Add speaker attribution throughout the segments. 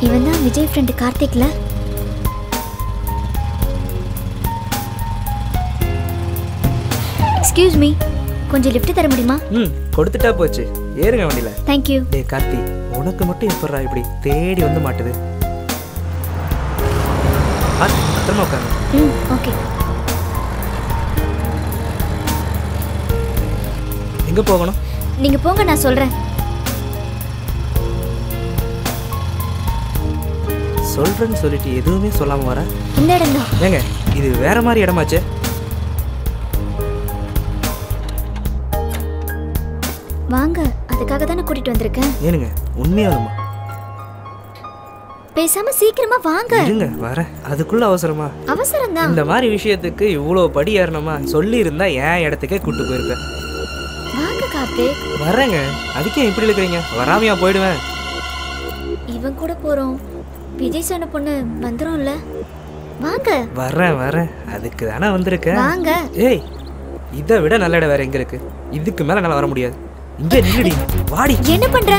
Speaker 1: இவன் தான் Vijay friend கார்த்திக்ல. Excuse me, கொஞ்சம் லிஃப்ட் தர முடியுமா?
Speaker 2: கொடுத்துட்டா போச்சு, ஏறுங்க வண்டியில.
Speaker 1: Thank you.
Speaker 2: டேய் கார்த்தி, உனக்கு மட்டும் எப்பறா இப்படி தேடி வந்து மாட்டுது? பத்திரமா உட்காருங்க.
Speaker 1: ஓகே.
Speaker 2: எங்க போகணும்?
Speaker 1: நீங்க போங்க, நான் சொல்றேன்.
Speaker 2: சொல்றேன்னு சொல்லிட்டு எதுவுமே சொல்லாம வர.
Speaker 1: இந்த இடம் தான்.
Speaker 2: ஏங்க இது வேற மாதிரி இடமாச்சே.
Speaker 1: வாங்க, அதுக்காக தானே கூட்டிட்டு வந்திருக்கேன்.
Speaker 2: ஏனுங்க உண்மையாலுமா?
Speaker 1: பேசாம சீக்கிரமா வாங்க.
Speaker 2: இருங்க வரேன். அதுக்குள்ள அவசரமா?
Speaker 1: அவசரம் தான்.
Speaker 2: இந்த மாதிரி விஷயத்துக்கு இவ்வளவு படி ஏறணுமா? சொல்லி இருந்தா என் இடத்துக்கே கூட்டு போயிருப்பேன்.
Speaker 1: வாங்க கார்த்திக்.
Speaker 2: வரேங்க. அதுக்கே இப்படி இருக்கிறீங்க? வராமையா போயிடுவேன்.
Speaker 1: இவன் கூட போறோம். விஜய் சொன்ன பொண்ணு வந்துரும்ல. வாங்க.
Speaker 2: வரேன் வரேன். அதுக்கு தானே வந்திருக்கேன்.
Speaker 1: வாங்க.
Speaker 2: ஏய், இதை விட நல்ல இடம் வேற எங்க இருக்கு? இதுக்கு மேல என்னால வர முடியாது. இங்கே நில்லுடி. வாடி.
Speaker 1: என்ன பண்ற?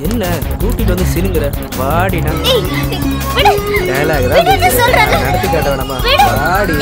Speaker 2: என்ன கூட்டிட்டு வந்து சினுங்குற? வாடினா டயலாக்
Speaker 1: தான் சொல்றேன்.
Speaker 2: நடத்தி காட்ட வேணாமா? வாடி.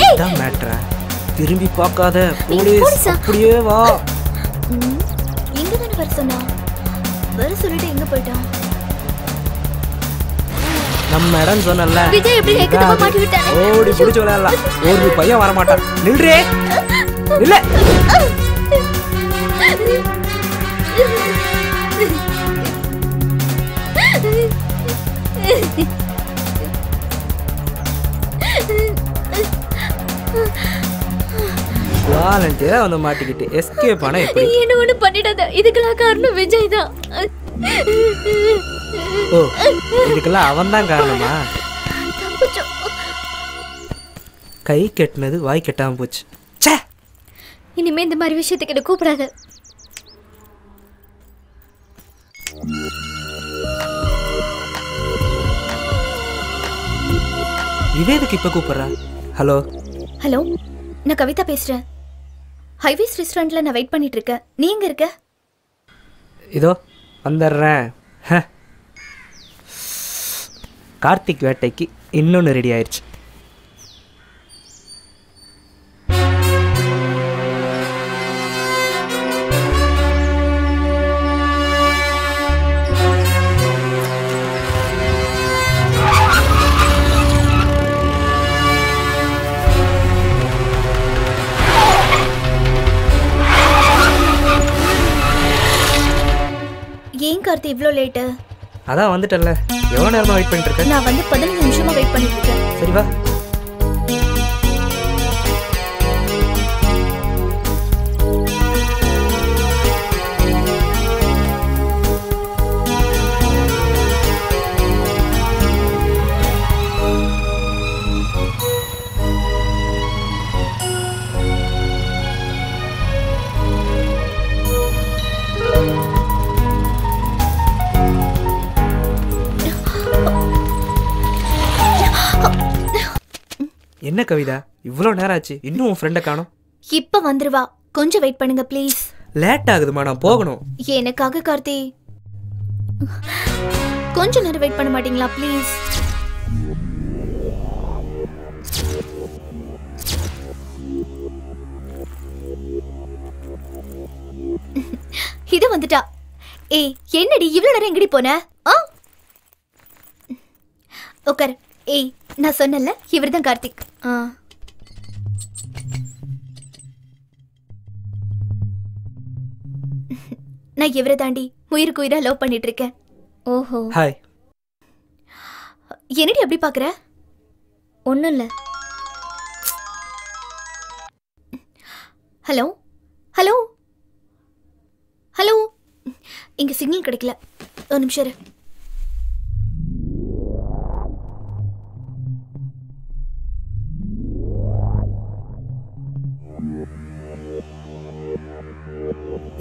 Speaker 2: இதான் மேட்ரா? திரும்பி பார்க்காத. போலீஸ் அப்படியே வா.
Speaker 1: எங்க தானே வர சொன்னா? வர சொல்லிட்டு எங்க போயிட்டான்?
Speaker 2: நம்ம இடம் சொன்னல.
Speaker 1: விஜய் எப்படி ஏக்கத்தமா மாட்டி விட்டானே.
Speaker 2: ஓடி புடிச்சு விளையாடலாம். ஒரு பையன் வர மாட்டான். நில்றே. இல்ல. வாலண்டியரா வந்து மாட்டிக்கிட்டு எஸ்கேப் ஆனா எப்படி?
Speaker 1: என்ன ஒண்ணு பண்ணிடாத. இதுக்கெல்லாம் காரணம் விஜய் தான்.
Speaker 2: ஓ, இதுக்கெல்லாம் அவன் தான் காரணமா? கை கெட்டினது வாய் கெட்டாம போச்சு. ச்சே,
Speaker 1: இனிமே இந்த மாதிரி விஷயத்துக்கு என்ன கூப்பிடாத.
Speaker 2: விவேதுக்கு இப்ப கூப்பிடுறா? ஹலோ
Speaker 1: ஹலோ, நான் கவிதா பேசுறேன். ஹைவேஸ் ரெஸ்டாரண்ட்ல நான் வெயிட் பண்ணிட்டு இருக்கேன். நீ எங்க இருக்க?
Speaker 2: இதோ வந்துடுறேன். கார்த்திக் வேட்டைக்கு இன்னொன்று ரெடி ஆயிடுச்சு.
Speaker 1: ஏன் கார்த்தி இவ்ளோ லேட்டு?
Speaker 2: அதான் வந்துட்டல. எவ்வளோ நேரமா வெயிட் பண்ணிட்டு இருக்க?
Speaker 1: நான் வந்து 15 நிமிஷமா வெயிட் பண்ணிட்டு இருக்கேன்.
Speaker 2: சரி வா. என்ன கவிதா, இவ்வளோ நேரம் ஆச்சு, இன்னும் உன் ஃப்ரெண்டை காணோம்?
Speaker 1: இப்ப வந்துருவா, கொஞ்சம் வெயிட் பண்ணுங்க ப்ளீஸ்.
Speaker 2: லேட் ஆகுதுமா, நான் போகணும்.
Speaker 1: எனக்காக கார்த்தி, கொஞ்ச நேரம் வெயிட் பண்ண மாட்டீங்களா ப்ளீஸ்? இது வந்துட்டா. ஏய் என்னடி இவ்வளவு நேரம் எங்கடி போன? உட்கார். ஏய் நான் சொன்னல, இவர்தான் கார்த்திக். நான் இவரை தாண்டி உயிருக்கு உயிரா லவ் பண்ணிட்டு இருக்கேன். ஓஹோ.
Speaker 2: ஹாய்.
Speaker 1: என்னடி அப்படி பாக்குற? ஒண்ணும் இல்ல. ஹலோ ஹலோ ஹலோ, இங்க சிக்னல் கிடைக்கல, ஒரு நிமிஷம் இரு.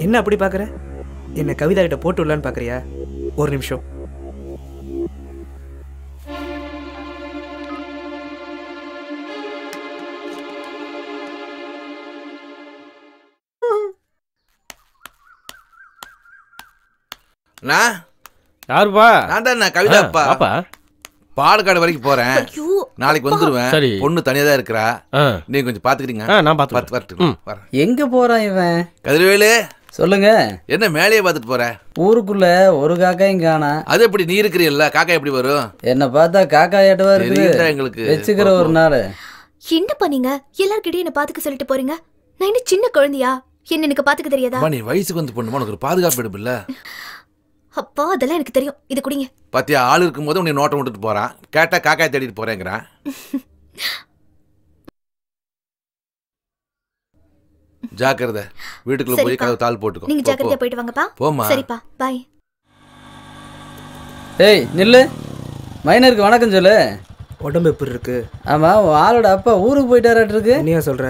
Speaker 2: என்ன அப்படி பாக்குற? என்ன கவிதா கிட்ட போட்டு விடலான்னு பாக்குறியா? ஒரு நிமிஷம்.
Speaker 3: நான்
Speaker 4: யாருப்பா?
Speaker 3: நான் தான் கவிதாப்பா.
Speaker 4: அப்பா
Speaker 3: பாலக்காடு வரைக்கும் போறேன். நாளைக்கு வந்துருவேன்.
Speaker 4: சரி.
Speaker 3: பொண்ணு தனியா தான் இருக்கிறா. நீங்க கொஞ்சம் பாத்துக்கிட்டீங்க.
Speaker 4: நான் பாத்து.
Speaker 5: எங்க போறான் இவன்?
Speaker 3: கதிரவேலு
Speaker 5: சொல்லுங்க.
Speaker 3: என்ன மேலேயே பாத்துட்டு போற?
Speaker 5: ஊருக்குள்ள ஒரு காக்காயும் காணா.
Speaker 3: அது எப்படி நீ இருக்கிறீல்ல, காக்கா எப்படி வரும்?
Speaker 5: என்ன பார்த்தா காக்கா ஏட்டவா இருக்கு.
Speaker 3: எங்களுக்கு
Speaker 5: வச்சுக்கிற ஒரு நாள்.
Speaker 1: என்ன பண்ணீங்க? எல்லார்கிட்டயும் என்ன பாத்துக்க சொல்லிட்டு போறீங்க. நான் என்ன சின்ன குழந்தையா? என்ன எனக்கு பாத்துக்க தெரியாதா?
Speaker 3: நீ வயசுக்கு வந்து பொண்ணுமா, உனக்கு ஒரு பாதுகாப்பு எடுப்பில்ல?
Speaker 1: அப்பா அதெல்லாம் எனக்கு தெரியும். இது குடிங்க.
Speaker 3: பாத்தியா, ஆள் இருக்கும்போது உன்னை நோட்டம் விட்டுட்டு போறான். கேட்டா காக்காய் தேடிட்டு போறேங்கிறான். ஜாக்கிரதை, வீட்டுக்குள்ள போய் கதவு தாள் போட்டுக்கோ.
Speaker 1: நீங்க ஜாக்கிரதையா போயிட்டு வாங்கப்பா.
Speaker 3: போமா.
Speaker 1: சரிப்பா, பாய்.
Speaker 5: ஏய் நில்லு, மைனருக்கு வணக்கம் சொல்லு.
Speaker 2: உடம்பு எப்படி இருக்கு?
Speaker 5: ஆமா, ஆளோட அப்பா ஊருக்கு போயிட்டாராட்டு இருக்கு.
Speaker 2: என்னையா சொல்ற?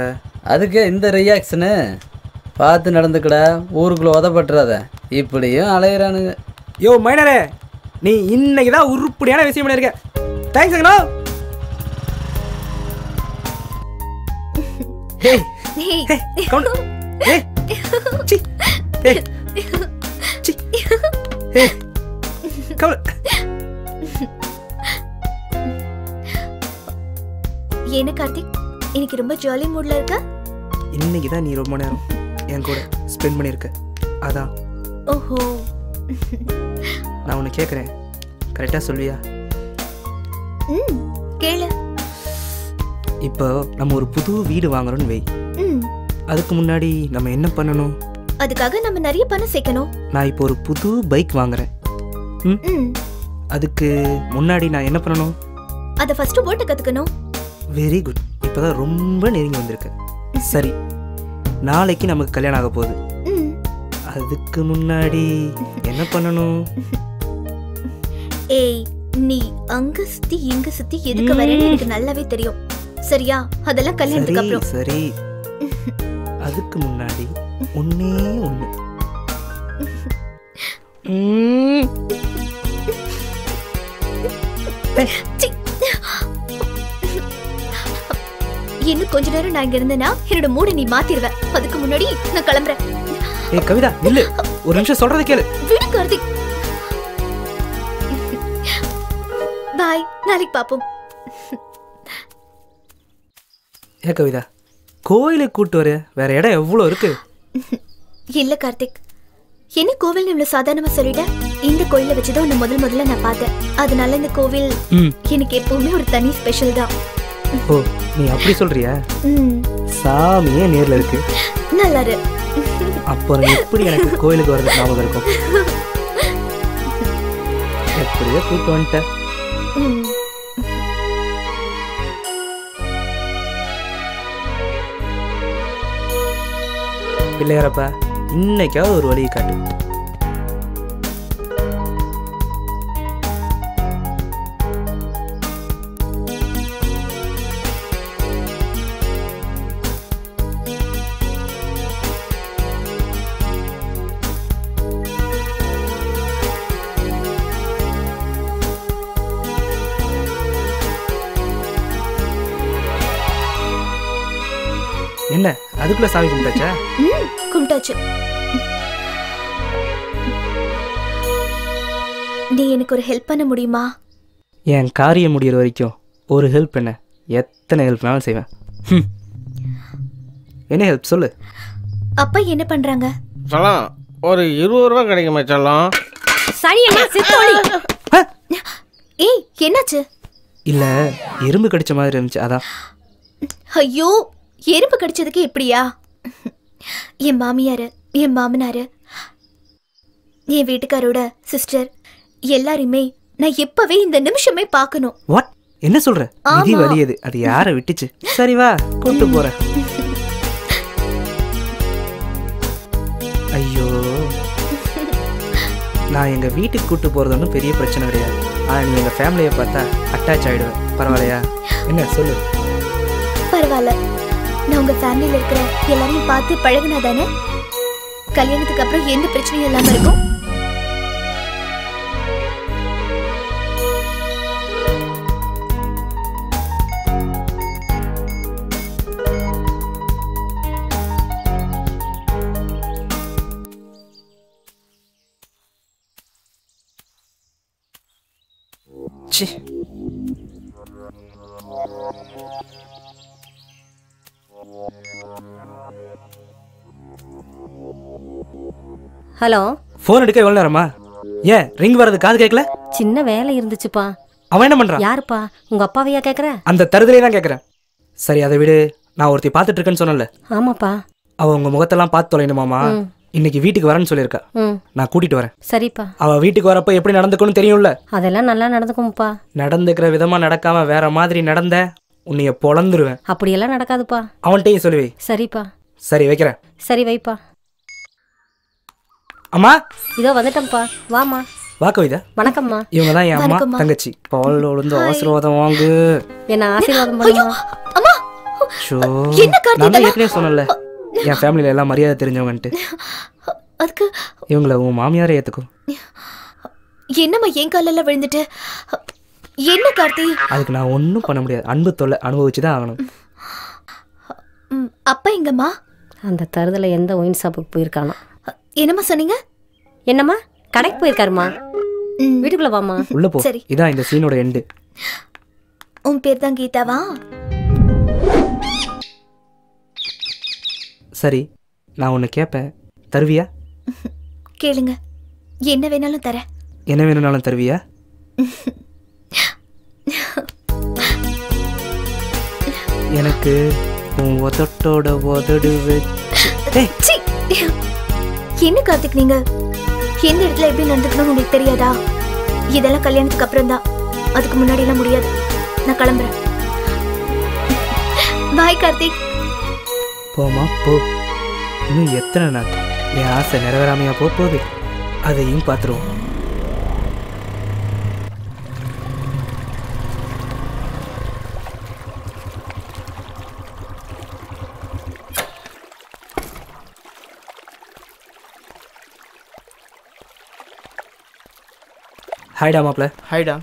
Speaker 5: அதுக்கு இந்த ரியாக்ஷனு பார்த்து நடந்துக்கடா, ஊருக்குள்ள உதப்பட்டுறாத. இப்படியும் அலையிறானுங்க.
Speaker 2: யோ மைனரே, நீ இன்னைக்கு தான் உருப்படியான விஷயம் பண்ணிருக்க. தேங்க்ஸ் அண்ணா. ஹே கவுண்ட். ஹே சி ஹே சி ஹே கவுண்ட்.
Speaker 1: என்ன கார்த்திக், இன்னைக்கு ரொம்ப ஜாலி மூட்ல இருக்க?
Speaker 2: இன்னைக்கு தான் நீ ரொம்ப நேரம் என் கூட ஸ்பெண்ட் பண்ணிருக்க, அதான்.
Speaker 1: ஓஹோ.
Speaker 2: நான் உன்னை கேட்குறேன், கரெக்டாக சொல்வியா?
Speaker 1: கேளு.
Speaker 2: இப்போ நம்ம ஒரு புது வீடு வாங்குறோம்னு வை. அதுக்கு முன்னாடி நம்ம என்ன பண்ணணும்?
Speaker 1: அதுக்காக நம்ம நிறைய பணம் சேர்க்கணும்.
Speaker 2: நான் இப்போ ஒரு புது பைக் வாங்குறேன். அதுக்கு முன்னாடி நான் என்ன பண்ணணும்?
Speaker 1: அதை ஃபர்ஸ்ட் ஓட்ட கத்துக்கணும்.
Speaker 2: வெரி குட், இப்போதான் ரொம்ப நெருங்கி வந்திருக்கு. சரி, நாளைக்கு நமக்கு கல்யாணம் ஆக போகுது. அதுக்கு முன்னாடி என்ன பண்ணணும்?
Speaker 1: ஏய், நீ அங்க சுத்தி இங்க சுத்தி எதுக்கு வரேன்னு எனக்கு நல்லாவே தெரியும். சரியா? அதெல்லாம் கல்யாணத்துக்கு அப்புறம்.
Speaker 2: சரி, அதுக்கு முன்னாடி ஒண்ணே ஒண்ணு.
Speaker 1: இன்னும் கொஞ்ச நேரம் நான் இங்க இருந்தேன்னா என்னோட மூட நீ மாத்திருவ. அதுக்கு முன்னாடி நான் கிளம்புறேன்.
Speaker 2: ஏய் கவிதா, நில்லு, ஒரு நிமிஷம் சொல்றத கேளு.
Speaker 1: விடு கார்த்திக். பாய், நாளைக்கு பாப்போம்.
Speaker 2: ஏ கவிதா, கோயிலுக்கு கூட்டு வர வேற இடம் எவ்வளவு இருக்கு?
Speaker 1: இல்ல கார்த்திக், என்ன கோவில் இவ்வளவு சாதாரணமா சொல்லிட்ட? இந்த கோயில வச்சுதான் உன்னை முதல்ல நான் பார்த்தேன். அதனால இந்த கோவில் எனக்கு எப்பவுமே ஒரு தனி ஸ்பெஷல் தான்.
Speaker 2: ஓ, நீ அப்படி சொல்றியா? சாமியே நேர்ல இருக்கு.
Speaker 1: நல்லா இரு.
Speaker 2: அப்புறம் எப்படி எனக்கு கோயிலுக்கு வரது ஞாபகம் இருக்கும்? எப்படியோ கூட்டு வந்துட்ட. பிள்ளையாரப்பா, இன்னைக்காவது ஒரு வழியை காட்டு. என்ன அதுக்குள்ள சாமி கும்பிட்டாச்சா?
Speaker 1: கும்பிட்டாச்சு. நீ எனக்கு ஒரு ஹெல்ப் பண்ண முடியுமா?
Speaker 2: என் காரியம் முடிகிற வரைக்கும் ஒரு ஹெல்ப் என்ன, எத்தனை ஹெல்ப்னாலும் செய்வேன். என்ன ஹெல்ப் சொல்லு.
Speaker 1: அப்பா என்ன பண்றாங்க?
Speaker 4: சொல்லலாம், ஒரு 20 ரூபா கிடைக்குமா சொல்லலாம்?
Speaker 1: சரியண்ணா, சித்தோடி. ஏய், என்னாச்சு?
Speaker 2: இல்ல, எறும்பு கடிச்ச மாதிரி இருந்துச்சு, அதான்.
Speaker 1: ஐயோ, எறும்பு கடிச்சதுக்கு இப்படியா? என் மாமியாரு, என் மாமனாரு, என் வீட்டுக்காரோட சிஸ்டர் எல்லாருமே நான் எப்பவே இந்த நிமிஷமே பார்க்கணும்.
Speaker 2: வாட்? என்ன சொல்ற? விதி வலியது, அது யாரை விட்டுச்சு? சரி வா, கூட்டு போறேன். ஐயோ, நான் எங்க வீட்டுக்கு கூட்டு போறது ஒன்றும் பெரிய பிரச்சனை கிடையாது. ஆனா நீ எங்க ஃபேமிலியை பார்த்தா அட்டாச் ஆயிடுவேன். பரவாயில்லையா? என்ன சொல்லு.
Speaker 1: பரவாயில்ல, நான் உங்க ஃபேமிலியில இருக்கிற எல்லாரையும் பார்த்து பழகுனா தானே கல்யாணத்துக்கு அப்புறம் எந்த பிரச்சனையும் இல்லாம இருக்கும்.
Speaker 2: சி.
Speaker 6: ஹலோ.
Speaker 2: ஃபோன் எடுக்க எவ்வளவு நேரமா? ஏன் ரிங் வரது காது கேட்கல?
Speaker 6: சின்ன வேலை இருந்துச்சுப்பா.
Speaker 2: அவன் என்ன பண்றான்?
Speaker 6: யாருப்பா? உங்க அப்பாவையா கேக்குற?
Speaker 2: அந்த தருதலே தான் கேக்குறேன். சரி அதை விடு. நான் ஒருத்தி பார்த்துட்டு இருக்கேன்னு சொன்னல.
Speaker 6: ஆமாப்பா.
Speaker 2: அவ உங்க முகத்தெல்லாம் பார்த்து தொலைணுமாமா. இன்னைக்கு வீட்டுக்கு வரேன்னு சொல்லியிருக்கா. நான் கூட்டிட்டு வரேன்.
Speaker 6: சரிப்பா.
Speaker 2: அவ வீட்டுக்கு வரப்ப எப்படி நடந்துக்கணும்னு தெரியும்ல?
Speaker 6: அதெல்லாம் நல்லா நடந்துக்கும்ப்பா.
Speaker 2: நடந்துக்கிற விதமா நடக்காம வேற மாதிரி நடந்த உன்னைய பொளந்துருவேன்.
Speaker 6: அப்படியெல்லாம் நடக்காதுப்பா.
Speaker 2: அவன்கிட்டயும் சொல்லுவே.
Speaker 6: சரிப்பா.
Speaker 2: சரி வைக்கிறேன்.
Speaker 6: சரி வைப்பா.
Speaker 2: அம்மா
Speaker 6: இதோ வந்துட்டேன்ப்பா. வாமா.
Speaker 2: வா கவிதா.
Speaker 6: வணக்கம்மா.
Speaker 2: இவங்க தான் என் அம்மா தங்கச்சி. பால் விழுந்து ஆசீர்வாதம் வாங்கு.
Speaker 6: என்ன ஆசீர்வாதம் பண்ணுமா?
Speaker 1: அம்மா
Speaker 2: ஷோ
Speaker 1: என்ன கார்த்திக்
Speaker 2: நான் ஏற்கனவே சொன்னல என் ஃபேமிலியில எல்லாம் மரியாதை தெரிஞ்சவங்கன்ட்டு.
Speaker 1: அதுக்கு
Speaker 2: இவங்கள உன் மாமியாரே ஏத்துக்கோ.
Speaker 1: என்னம்மா என் காலில் விழுந்துட்டு என்ன கார்த்தி?
Speaker 2: அதுக்கு நான் ஒன்றும் பண்ண முடியாது. அன்பு தொல்லை அனுபவிச்சு தான் ஆகணும்.
Speaker 1: அப்பா எங்கம்மா?
Speaker 6: அந்த தருதல எந்த ஒயின் ஷாப்புக்கு போயிருக்கானா?
Speaker 1: என்னம்மா சொன்னீங்க?
Speaker 6: என்னம்மா கடைக்கு போயிருக்காருமா. வீட்டுக்குள்ள வாமா.
Speaker 2: உள்ள போ.
Speaker 1: சரி.
Speaker 2: இதான் இந்த சீனோட எண்டு.
Speaker 1: உன் பேர் தான் கீதாவா?
Speaker 2: சரி நான் ஒன்று கேட்பேன், தருவியா?
Speaker 1: கேளுங்க, என்ன வேணாலும் தரேன்.
Speaker 2: என்ன வேணும்னாலும் தருவியா? எனக்கு உன் உதட்டோட உதடு வச்சு.
Speaker 1: என்ன கார்த்திக் நீங்க எந்த இடத்துல எப்படி நடந்துக்கணும்னு உங்களுக்கு தெரியாதா? இதெல்லாம் கல்யாணத்துக்கு அப்புறம் தான், அதுக்கு முன்னாடி எல்லாம் முடியாது. நான் கிளம்புறேன். பாய் கார்த்திக்.
Speaker 2: போமா போ. இன்னும் எத்தனை நாள் என் ஆசை நிறைவேறாமையா போகுது? அதையும் பார்த்துருவோம். ஹாய்டா மாப்ள.
Speaker 7: ஹாய்டா.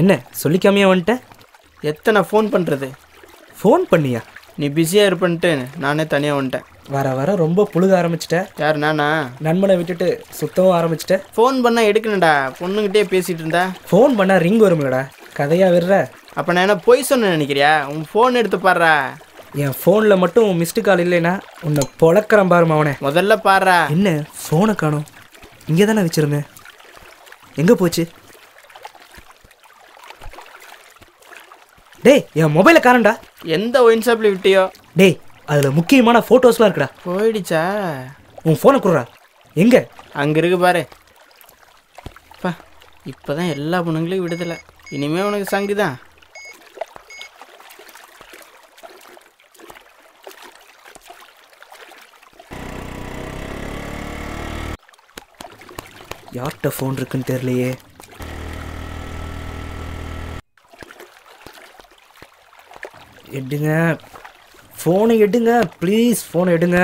Speaker 2: என்ன சொல்லிக்காமையா வந்துட்ட?
Speaker 7: எத்தனை ஃபோன் பண்ணுறது?
Speaker 2: ஃபோன் பண்ணியா?
Speaker 7: நீ பிஸியாக இருப்பன்ட்டு நானே தனியாக வந்துட்டேன்.
Speaker 2: வர வர ரொம்ப புழுக ஆரம்பிச்சிட்ட.
Speaker 7: யார் நானா?
Speaker 2: நண்பனை விட்டுட்டு சுத்தவும் ஆரம்பிச்சிட்ட.
Speaker 7: ஃபோன் பண்ணால் எடுக்கணும்டா, பொண்ணுங்கிட்டே பேசிகிட்டு இருந்தா.
Speaker 2: ஃபோன் பண்ணால் ரிங் வரும்லடா, கதையாக விடுற.
Speaker 7: அப்போ நான் என்ன பொய் சொன்னேன் நினைக்கிறியா? உன் ஃபோன் எடுத்து பாடுறா.
Speaker 2: என் ஃபோனில் மட்டும் மிஸ்டு கால் இல்லைன்னா உன்னை பொழக்கிறேன் பாருமா அவனை.
Speaker 7: முதல்ல பாடுறா.
Speaker 2: என்ன ஃபோனை காணோம்? இங்கே தானே வச்சுருந்தேன். எங்கே போச்சு? டேய் என் மொபைலை காணண்டா.
Speaker 7: எந்த ஒயின் ஷாப்பில் விட்டியோ?
Speaker 2: டேய் அதில் முக்கியமான ஃபோட்டோஸ்லாம் இருக்குடா.
Speaker 7: போயிடுச்சா?
Speaker 2: உன் ஃபோனை கொடுறா. எங்கே?
Speaker 7: அங்கே இருக்கு பாரு. பா இப்போ தான் எல்லா பொண்ணுங்களையும் விடுதலை. இனிமேல் உனக்கு சங்கு தான்.
Speaker 2: யார்கிட்ட ஃபோன் இருக்குன்னு தெரியலையே. எடுங்க ஃபோனை, எடுங்க ப்ளீஸ் ஃபோனை எடுங்க.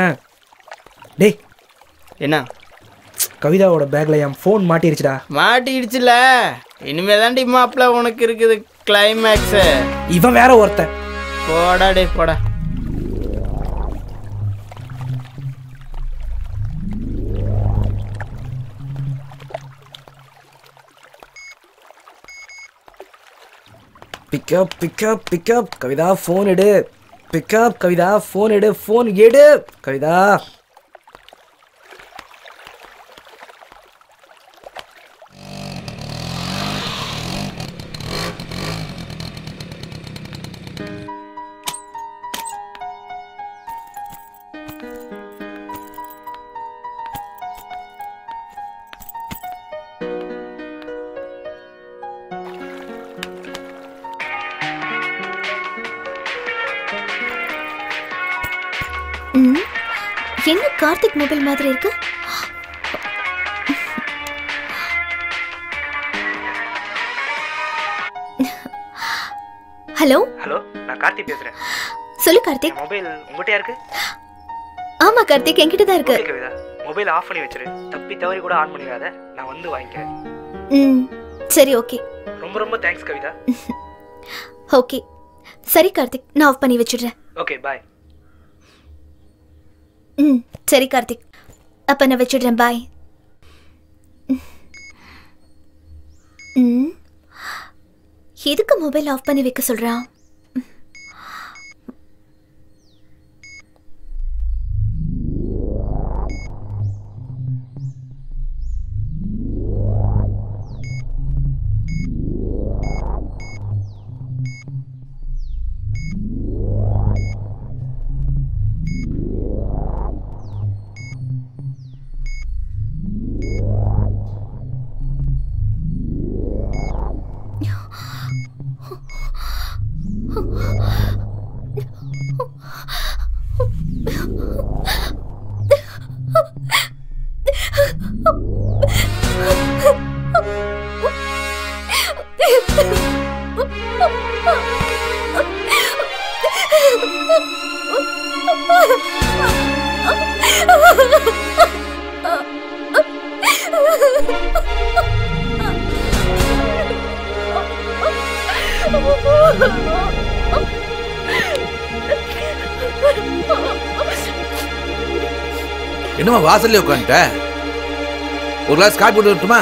Speaker 2: டேய்
Speaker 7: என்ன?
Speaker 2: கவிதாவோட பேக்கில் என் ஃபோன் மாட்டிருச்சுடா.
Speaker 7: மாட்டிடுச்சுல. இனிமே தாண்டி மாப்பிள்ள உனக்கு இருக்குது கிளைமேக்ஸு.
Speaker 2: இவன் வேற ஒருத்தன்.
Speaker 7: போடா டே போடா.
Speaker 2: Pick up pick up pick up Kavitha phone எடு. பிக்கப் கவிதா ஃபோன் எடு. ஃபோன் எடு கவிதா.
Speaker 1: என்ன கார்த்திக் மொபைல் மாதிரி இருக்கு? ஹலோ.
Speaker 2: ஹலோ நான் கார்த்திக் பேசுறேன்.
Speaker 1: சொல்லு கார்த்திக்.
Speaker 2: மொபைல் உங்ககிட்டயா இருக்கு?
Speaker 1: ஆமா கார்த்திக் என்கிட்ட தான் இருக்கு.
Speaker 2: கவிதா மொபைல் ஆஃப் பண்ணி வச்சிரு. தப்பி தவறி கூட ஆன் பண்ணிடாத. நான் வந்து வாங்கிக்கிறேன்.
Speaker 1: சரி ஓகே.
Speaker 2: ரொம்ப ரொம்ப தேங்க்ஸ் கவிதா.
Speaker 1: ஓகே சரி கார்த்திக், நான் ஆஃப் பண்ணி வச்சிடுறேன்.
Speaker 2: Okay bye.
Speaker 1: சரி கார்த்திக், அப்ப நான் வச்சிடுறேன். பாய். எதுக்கு மொபைல் ஆஃப் பண்ணி வைக்க சொல்றான்?
Speaker 3: என்னமா வாசல்ல உட்காந்துட்ட? ஒரு கிளாஸ் காப்பி போட்டு வரட்டுமா?